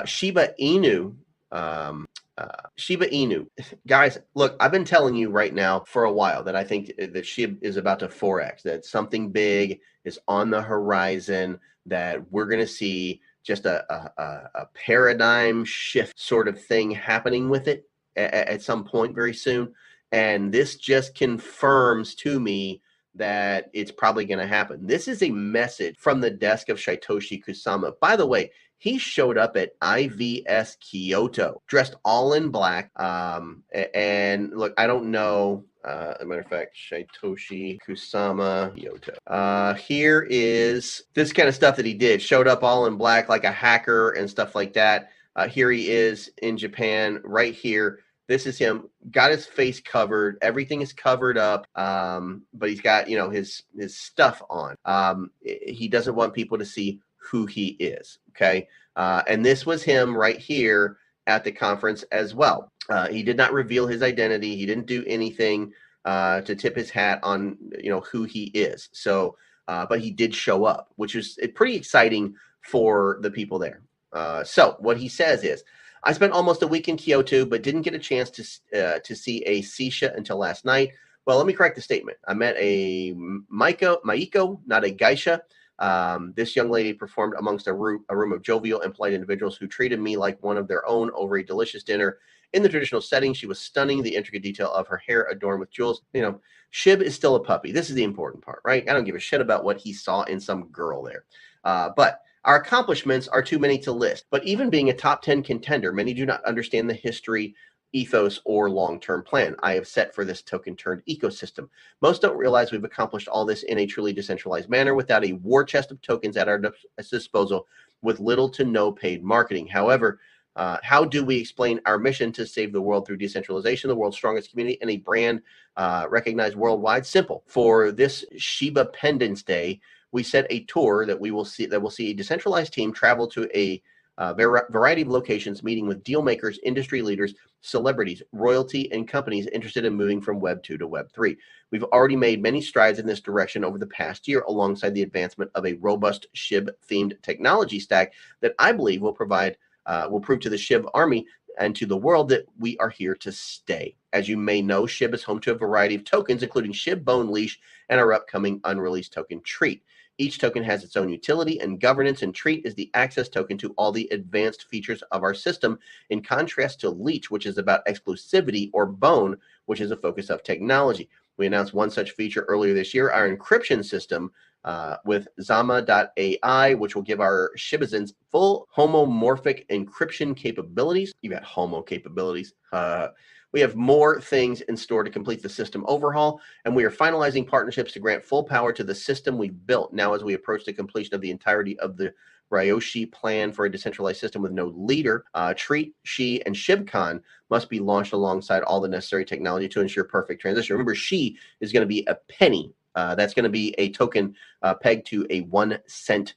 Shiba Inu. Um, Shiba Inu. Guys, look, I've been telling you right now for a while that I think that SHIB is about to 4x, that something big is on the horizon, that we're going to see just a paradigm shift sort of thing happening with it at some point very soon. And this just confirms to me that it's probably going to happen. This is a message from the desk of Satoshi Kusama. By the way, he showed up at IVS Kyoto, dressed all in black. And look, I don't know. As a matter of fact, Satoshi Kusama Kyoto. Here is this kind of stuff that he did. Showed up all in black like a hacker and stuff like that. Here he is in Japan, right here. This is him. Got his face covered. Everything is covered up. But he's got, his stuff on. He doesn't want people to see who he is. Okay. And this was him right here at the conference as well. He did not reveal his identity. He didn't do anything to tip his hat on, who he is. So, but he did show up, which is pretty exciting for the people there. So what he says is, I spent almost a week in Kyoto, but didn't get a chance to see a Sisha until last night. Well, let me correct the statement. I met a Maiko, not a geisha. This young lady performed amongst a room of jovial and polite individuals who treated me like one of their own over a delicious dinner. In the traditional setting, she was stunning. The intricate detail of her hair adorned with jewels. Shib is still a puppy. This is the important part, right? I don't give a shit about what he saw in some girl there. But our accomplishments are too many to list. But even being a top 10 contender, many do not understand the history, ethos, or long-term plan I have set for this token-turned ecosystem. Most don't realize we've accomplished all this in a truly decentralized manner without a war chest of tokens at our disposal with little to no paid marketing. However, how do we explain our mission to save the world through decentralization, the world's strongest community, and a brand recognized worldwide? Simple. For this Shiba Pendants Day, we set a tour that will see a decentralized team travel to a variety of locations, meeting with deal makers, industry leaders, celebrities, royalty, and companies interested in moving from Web 2 to Web 3. We've already made many strides in this direction over the past year, alongside the advancement of a robust SHIB-themed technology stack that I believe will prove to the SHIB army and to the world that we are here to stay. As you may know, SHIB is home to a variety of tokens, including SHIB Bone Leash and our upcoming unreleased token Treat. Each token has its own utility and governance, and Treat is the access token to all the advanced features of our system, in contrast to Leech, which is about exclusivity, or Bone, which is a focus of technology. We announced one such feature earlier this year, our encryption system with Zama.ai, which will give our Shibazins full homomorphic encryption capabilities. You got homo capabilities. We have more things in store to complete the system overhaul, and we are finalizing partnerships to grant full power to the system we've built. Now, as we approach the completion of the entirety of the Ryoshi plan for a decentralized system with no leader, Treat, She, and ShibCon must be launched alongside all the necessary technology to ensure perfect transition. Remember, She is going to be a penny. That's going to be a token pegged to a 1 cent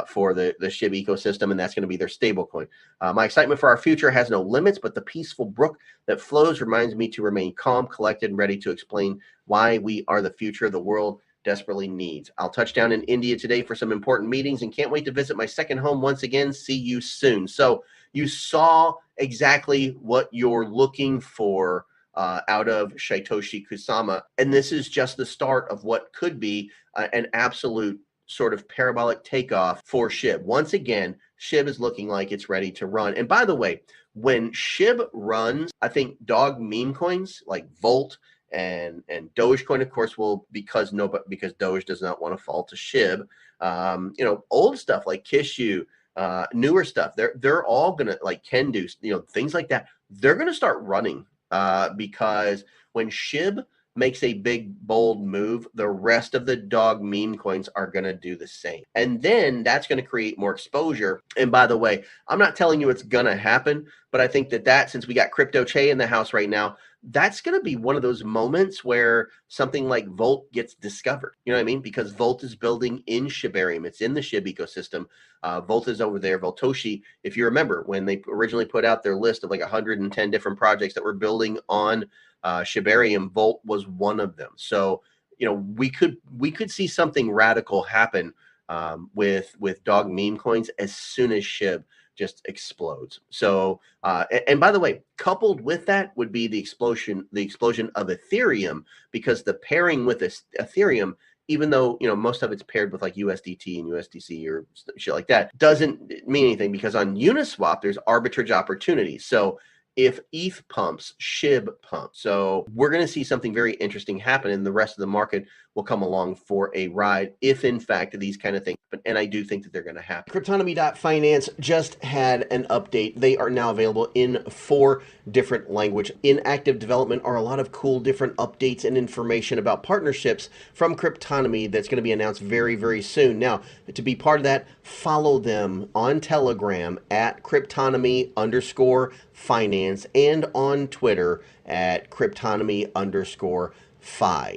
for the SHIB ecosystem, and that's going to be their stablecoin. My excitement for our future has no limits, but the peaceful brook that flows reminds me to remain calm, collected, and ready to explain why we are the future the world desperately needs. I'll touch down in India today for some important meetings and can't wait to visit my second home once again. See you soon. So you saw exactly what you're looking for out of Satoshi Kusama. And this is just the start of what could be an absolute sort of parabolic takeoff for SHIB. Once again, SHIB is looking like it's ready to run. And by the way, when SHIB runs, I think dog meme coins like Volt and Dogecoin, of course, will, because Doge does not want to fall to SHIB. Old stuff like Kishu, newer stuff, they're all gonna, like Kendu, things like that. They're gonna start running because when SHIB makes a big, bold move, the rest of the dog meme coins are going to do the same. And then that's going to create more exposure. And by the way, I'm not telling you it's going to happen, but I think that since we got Crypto Che in the house right now, that's going to be one of those moments where something like Volt gets discovered. You know what I mean? Because Volt is building in Shibarium. It's in the SHIB ecosystem. Volt is over there. Voltoshi, if you remember, when they originally put out their list of like 110 different projects that were building on Shibarium, Volt was one of them. So, we could see something radical happen with dog meme coins as soon as SHIB just explodes. So, and by the way, coupled with that would be the explosion of Ethereum, because the pairing with this Ethereum, even though most of it's paired with like USDT and USDC or shit like that, doesn't mean anything, because on Uniswap there's arbitrage opportunities. So if ETH pumps, SHIB pumps. So we're going to see something very interesting happen, and the rest of the market will come along for a ride if, in fact, these kind of things happen. And I do think that they're going to happen. Cryptonomy.finance just had an update. They are now available in 4 different languages. In active development are a lot of cool different updates and information about partnerships from Cryptonomy that's going to be announced very, very soon. Now, to be part of that, follow them on Telegram at Cryptonomy_finance and on Twitter at Cryptonomy_fi.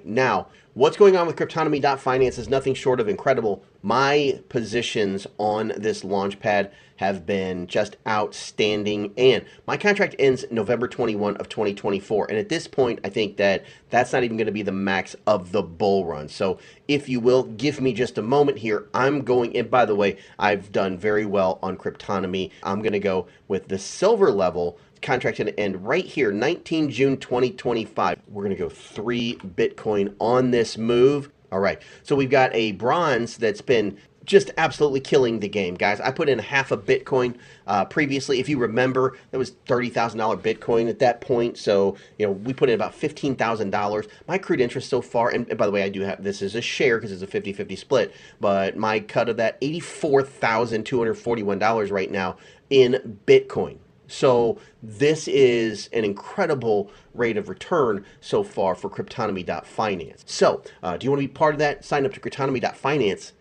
Now, what's going on with Cryptonomy.finance is nothing short of incredible. My positions on this launchpad have been just outstanding, and my contract ends November 21 of 2024. And at this point, I think that that's not even going to be the max of the bull run. So if you will, give me just a moment here. I'm going, and by the way, I've done very well on Cryptonomy. I'm going to go with the silver level. Contract going to end right here, 19 June 2025. We're going to go 3 Bitcoin on this move. All right, so we've got a bronze that's been just absolutely killing the game, guys. I put in half a Bitcoin previously. If you remember, that was $30,000 Bitcoin at that point. So, we put in about $15,000. My accrued interest so far, and by the way, I do have, this is a share because it's a 50-50 split, but my cut of that, $84,241 right now in Bitcoin. So this is an incredible rate of return so far for Cryptonomy.finance. So do you want to be part of that? Sign up to Cryptonomy.finance